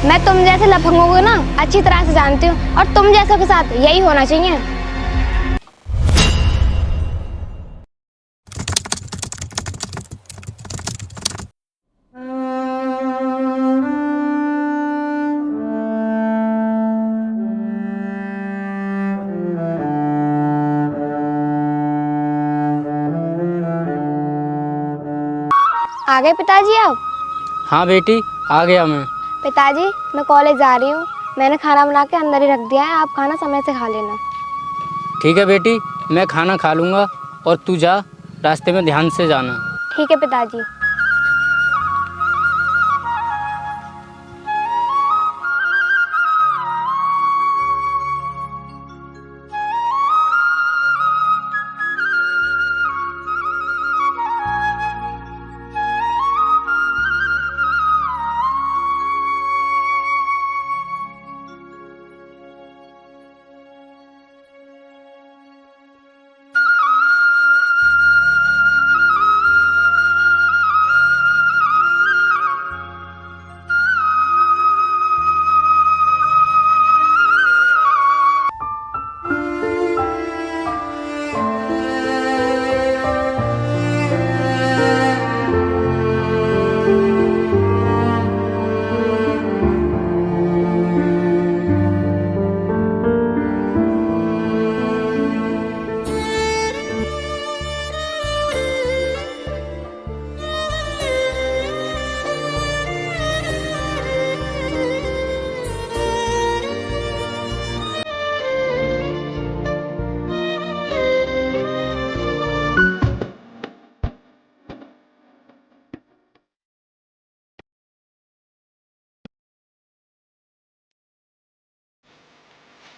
मैं तुम जैसे लफंगों को ना अच्छी तरह से जानती हूँ और तुम जैसों के साथ यही होना चाहिए। आ गए पिताजी आप? हाँ बेटी, आ गया मैं। पिताजी मैं कॉलेज जा रही हूँ, मैंने खाना बना के अंदर ही रख दिया है, आप खाना समय से खा लेना। ठीक है बेटी, मैं खाना खा लूँगा और तू जा, रास्ते में ध्यान से जाना। ठीक है पिताजी।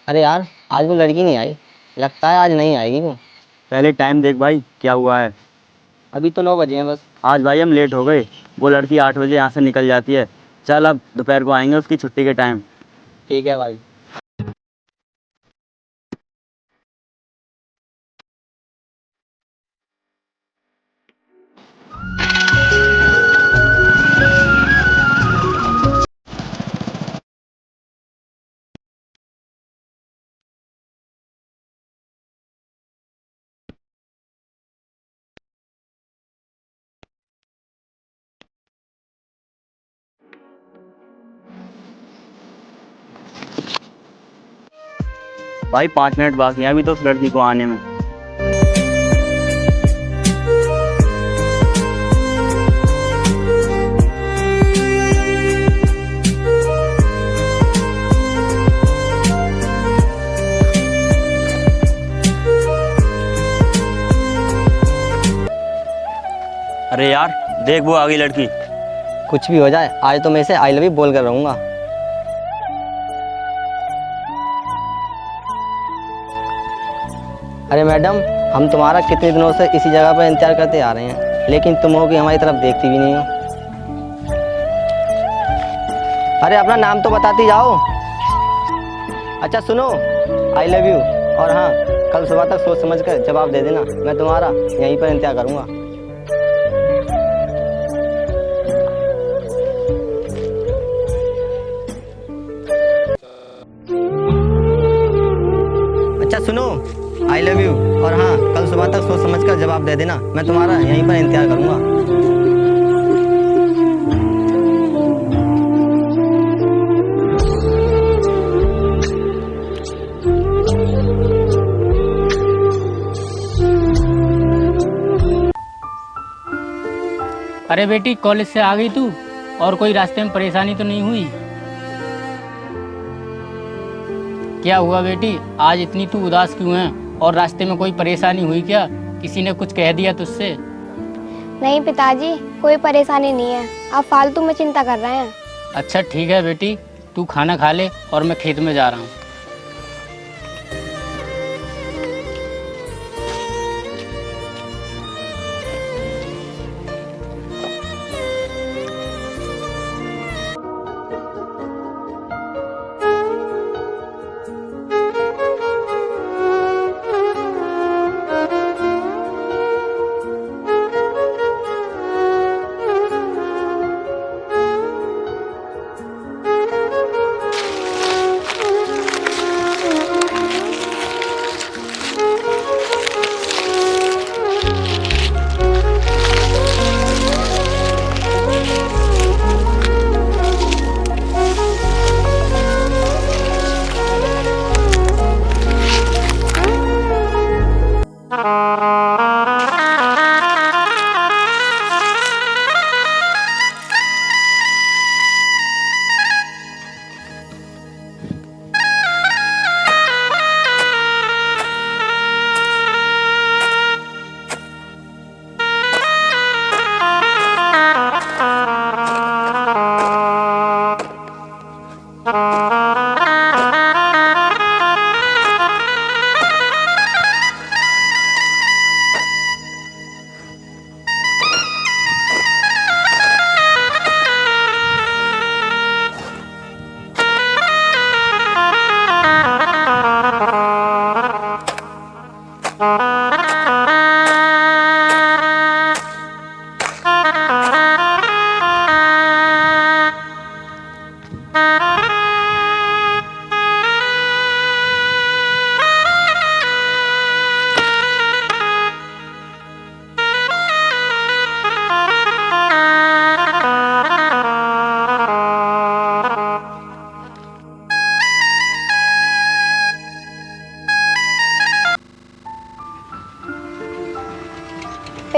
अरे यार, आज वो लड़की नहीं आई। लगता है आज नहीं आएगी वो। पहले टाइम देख भाई, क्या हुआ है। अभी तो 9 बजे हैं बस। आज भाई हम लेट हो गए। वो लड़की 8 बजे यहाँ से निकल जाती है। चल अब दोपहर को आएंगे उसकी छुट्टी के टाइम। ठीक है भाई। भाई 5 मिनट बाकी हैं अभी तो उस लड़की को आने में। अरे यार, देख वो आ गई लड़की। कुछ भी हो जाए, आज तो मैं इसे आई लव यू बोल कर रहूंगा। अरे मैडम, हम तुम्हारा कितने दिनों से इसी जगह पर इंतजार करते आ रहे हैं, लेकिन तुम हो कि हमारी तरफ देखती भी नहीं हो। अरे अपना नाम तो बताती जाओ। अच्छा सुनो, आई लव यू, और हाँ, कल सुबह तक सोच समझ कर जवाब दे देना, मैं तुम्हारा यहीं पर इंतजार करूंगा। अच्छा सुनो, आई लव यू, और हाँ, कल सुबह तक सोच समझ कर जवाब दे देना, मैं तुम्हारा यहीं पर इंतजार करूंगा। अरे बेटी, कॉलेज से आ गई तू? और कोई रास्ते में परेशानी तो नहीं हुई? क्या हुआ बेटी, आज इतनी तू उदास क्यों है? और रास्ते में कोई परेशानी हुई क्या? किसी ने कुछ कह दिया तुझसे? नहीं पिताजी, कोई परेशानी नहीं है, आप फालतू में चिंता कर रहे हैं। अच्छा ठीक है बेटी, तू खाना खा ले और मैं खेत में जा रहा हूँ।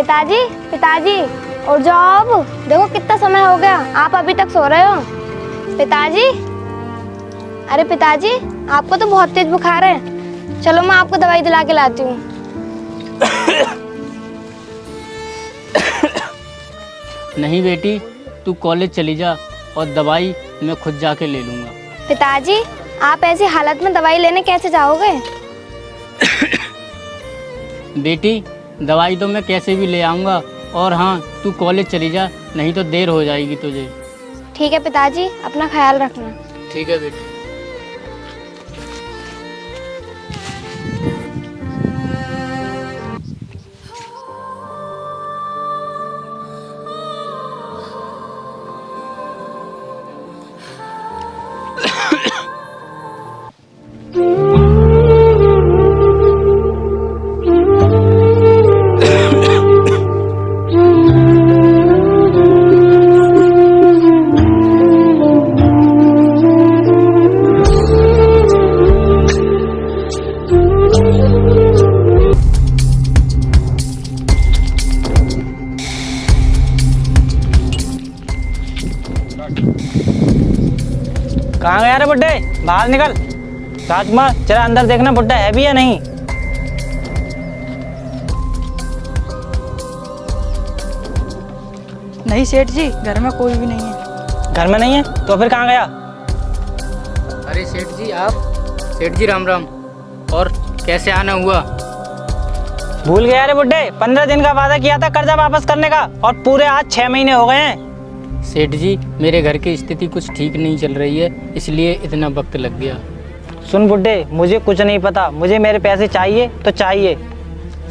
पिताजी, पिताजी उठ जाओ अब, देखो कितना समय हो गया, आप अभी तक सो रहे हो। पिताजी, अरे पिताजी, आपको तो बहुत तेज बुखार है, चलो मैं आपको दवाई दिला के लाती हूँ। नहीं बेटी, तू कॉलेज चली जा और दवाई मैं खुद जाके ले लूँगा। पिताजी, आप ऐसी हालत में दवाई लेने कैसे जाओगे? बेटी, दवाई तो मैं कैसे भी ले आऊँगा, और हाँ, तू कॉलेज चली जा, नहीं तो देर हो जाएगी तुझे। ठीक है पिताजी, अपना ख्याल रखना। ठीक है बेटी। कहाँ गया रे बुड्ढे, बाहर निकल। राजकुमार, जरा अंदर देखना बुड्ढा है भी या नहीं। नहीं सेठ जी, घर में कोई भी नहीं है। घर में नहीं है तो फिर कहाँ गया? अरे सेठ जी, आप? सेठ जी राम राम। और कैसे आना हुआ? भूल गया रे बुड्ढे, 15 दिन का वादा किया था कर्जा वापस करने का, और पूरे आज 6 महीने हो गए हैं। सेठ जी, मेरे घर की स्थिति कुछ ठीक नहीं चल रही है, इसलिए इतना वक्त लग गया। सुन बुड्ढे, मुझे कुछ नहीं पता, मुझे मेरे पैसे चाहिए तो चाहिए।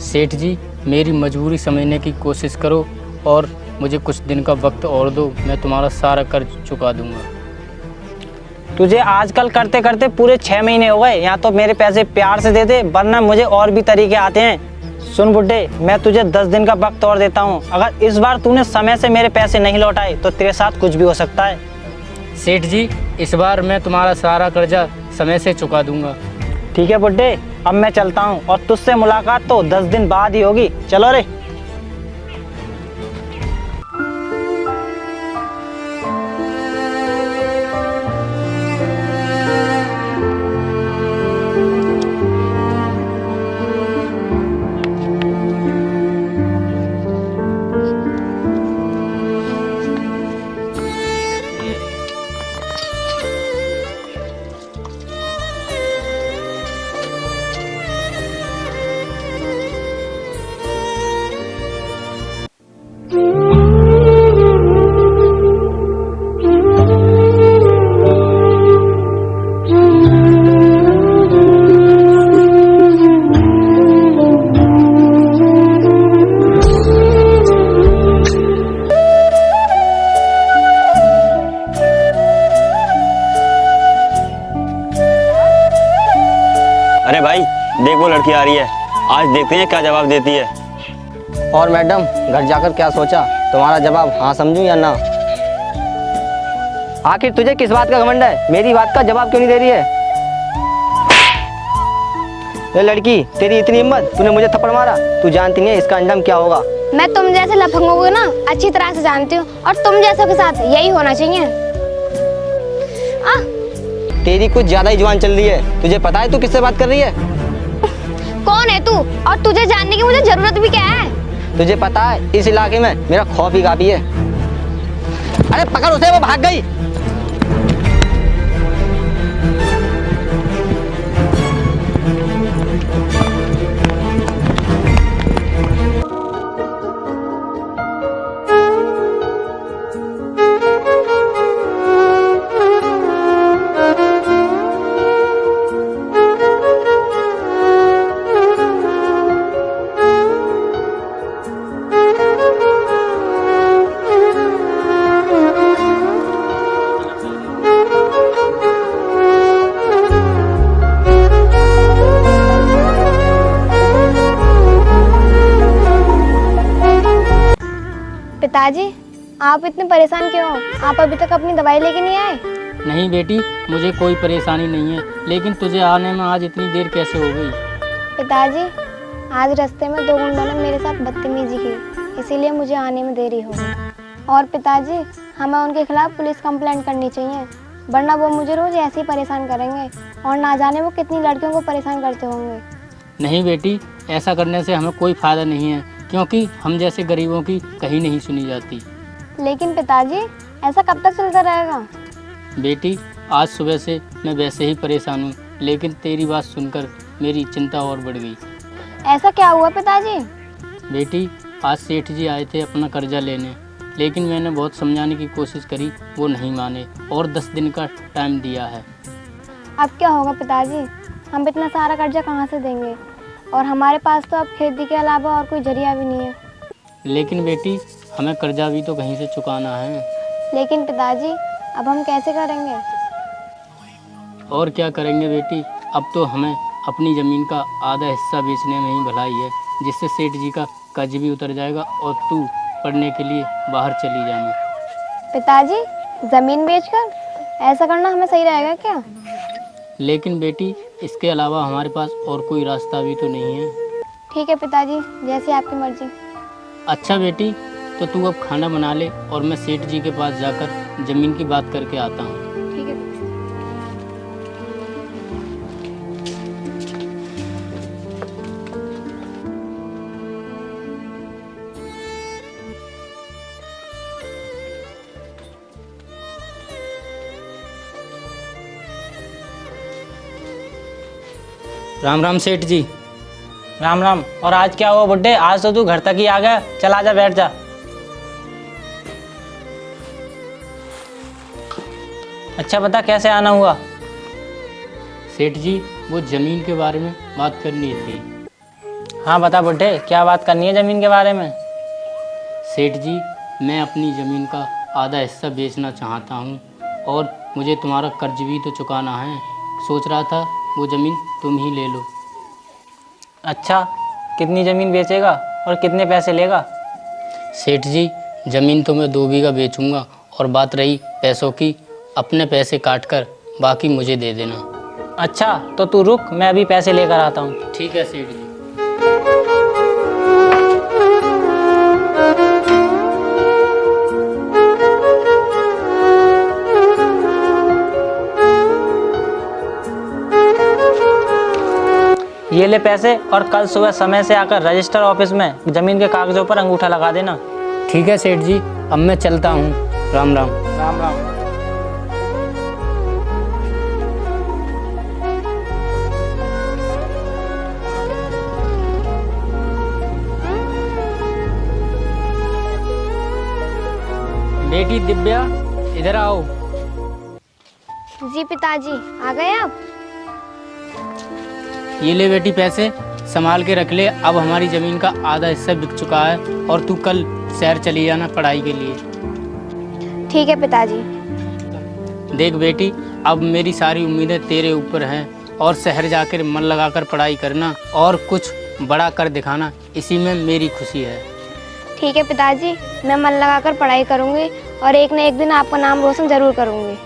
सेठ जी, मेरी मजबूरी समझने की कोशिश करो और मुझे कुछ दिन का वक्त और दो, मैं तुम्हारा सारा कर्ज चुका दूंगा। तुझे आजकल करते करते पूरे 6 महीने हो गए, या तो मेरे पैसे प्यार से दे दे, वरना मुझे और भी तरीके आते हैं। सुन बुड्ढे, मैं तुझे 10 दिन का वक्त और देता हूँ, अगर इस बार तूने समय से मेरे पैसे नहीं लौटाए तो तेरे साथ कुछ भी हो सकता है। सेठ जी, इस बार मैं तुम्हारा सारा कर्जा समय से चुका दूंगा। ठीक है बुड्ढे, अब मैं चलता हूँ, और तुझसे मुलाकात तो 10 दिन बाद ही होगी। चलो रे। अरे भाई, देख वो लड़की आ रही है, आज देखते हैं क्या जवाब देती है। और मैडम, घर जाकर क्या सोचा? तुम्हारा जवाब हाँ समझूं या ना? आखिर तुझे किस बात का घमंड है? मेरी बात का जवाब क्यों नहीं दे रही है? ये लड़की, तेरी इतनी हिम्मत, तूने मुझे थप्पड़ मारा। तू जानती नहीं है इसका अंजाम क्या होगा। मैं तुम जैसे लफंगों को ना अच्छी तरह से जानती हूँ, और तुम जैसों के साथ यही होना चाहिए। तेरी कुछ ज्यादा ही जुबान चल रही है। तुझे पता है तू किससे बात कर रही है? कौन है तू, और तुझे जानने की मुझे जरूरत भी क्या है? तुझे पता है इस इलाके में मेरा खौफ ही काफी है। अरे पकड़ उसे, वो भाग गई। पिताजी, आप इतने परेशान क्यों हो? आप अभी तक अपनी दवाई लेके नहीं आए? नहीं बेटी, मुझे कोई परेशानी नहीं है, लेकिन तुझे आने में आज इतनी देर कैसे हो गई? पिताजी, आज रास्ते में 2 गुंडों ने मेरे साथ बदतमीजी की। इसीलिए मुझे आने में देरी हो गई। और पिताजी, हमें उनके खिलाफ पुलिस कंप्लेंट करनी चाहिए, वरना वो मुझे रोज़ ऐसे ही परेशान करेंगे और ना जाने वो कितनी लड़कियों को परेशान करते होंगे। नहीं बेटी, ऐसा करने से हमें कोई फ़ायदा नहीं है, क्योंकि हम जैसे गरीबों की कहीं नहीं सुनी जाती। लेकिन पिताजी, ऐसा कब तक चलता रहेगा? बेटी, आज सुबह से मैं वैसे ही परेशान हूँ, लेकिन तेरी बात सुनकर मेरी चिंता और बढ़ गई। ऐसा क्या हुआ पिताजी? बेटी, आज सेठ जी आए थे अपना कर्जा लेने, लेकिन मैंने बहुत समझाने की कोशिश करी, वो नहीं माने और 10 दिन का टाइम दिया है। अब क्या होगा पिताजी? हम इतना सारा कर्जा कहाँ से देंगे? और हमारे पास तो अब खेती के अलावा और कोई जरिया भी नहीं है। लेकिन बेटी, हमें कर्जा भी तो कहीं से चुकाना है। लेकिन पिताजी, अब हम कैसे करेंगे? और क्या करेंगे बेटी, अब तो हमें अपनी ज़मीन का आधा हिस्सा बेचने में ही भलाई है, जिससे सेठ जी का कर्ज भी उतर जाएगा और तू पढ़ने के लिए बाहर चली जाएगी। पिताजी, ज़मीन बेचकर ऐसा करना हमें सही रहेगा क्या? लेकिन बेटी, इसके अलावा हमारे पास और कोई रास्ता भी तो नहीं है। ठीक है पिताजी, जैसी आपकी मर्जी। अच्छा बेटी, तो तू अब खाना बना ले और मैं सेठ जी के पास जाकर ज़मीन की बात करके आता हूँ। ठीक है। राम राम सेठ जी। राम राम। और आज क्या हुआ बुड्ढे, आज तो तू घर तक ही आ गया। चल आजा, बैठ जा। अच्छा बता, कैसे आना हुआ? सेठ जी, वो ज़मीन के बारे में बात करनी थी। हाँ बता बुड्ढे, क्या बात करनी है ज़मीन के बारे में? सेठ जी, मैं अपनी ज़मीन का आधा हिस्सा बेचना चाहता हूँ और मुझे तुम्हारा कर्ज भी तो चुकाना है। सोच रहा था वो ज़मीन तुम ही ले लो। अच्छा, कितनी ज़मीन बेचेगा और कितने पैसे लेगा? सेठ जी, ज़मीन तो मैं 2 बीघा बेचूंगा और बात रही पैसों की, अपने पैसे काट कर बाकी मुझे दे देना। अच्छा, तो तू रुक, मैं अभी पैसे लेकर आता हूँ। ठीक है सेठ जी। ये ले पैसे और कल सुबह समय से आकर रजिस्टर ऑफिस में ज़मीन के कागज़ों पर अंगूठा लगा देना। ठीक है सेठ जी, अब मैं चलता हूँ। राम राम। राम राम। बेटी दिव्या, इधर आओ। जी पिताजी, आ गए आप? ये ले बेटी पैसे, संभाल के रख ले। अब हमारी ज़मीन का आधा हिस्सा बिक चुका है और तू कल शहर चली जाना पढ़ाई के लिए। ठीक है पिताजी। देख बेटी, अब मेरी सारी उम्मीदें तेरे ऊपर हैं और शहर जाकर मन लगाकर पढ़ाई करना और कुछ बड़ा कर दिखाना, इसी में मेरी खुशी है। ठीक है पिताजी, मैं मन लगाकर पढ़ाई करूँगी और एक न एक दिन आपका नाम रोशन ज़रूर करूँगी।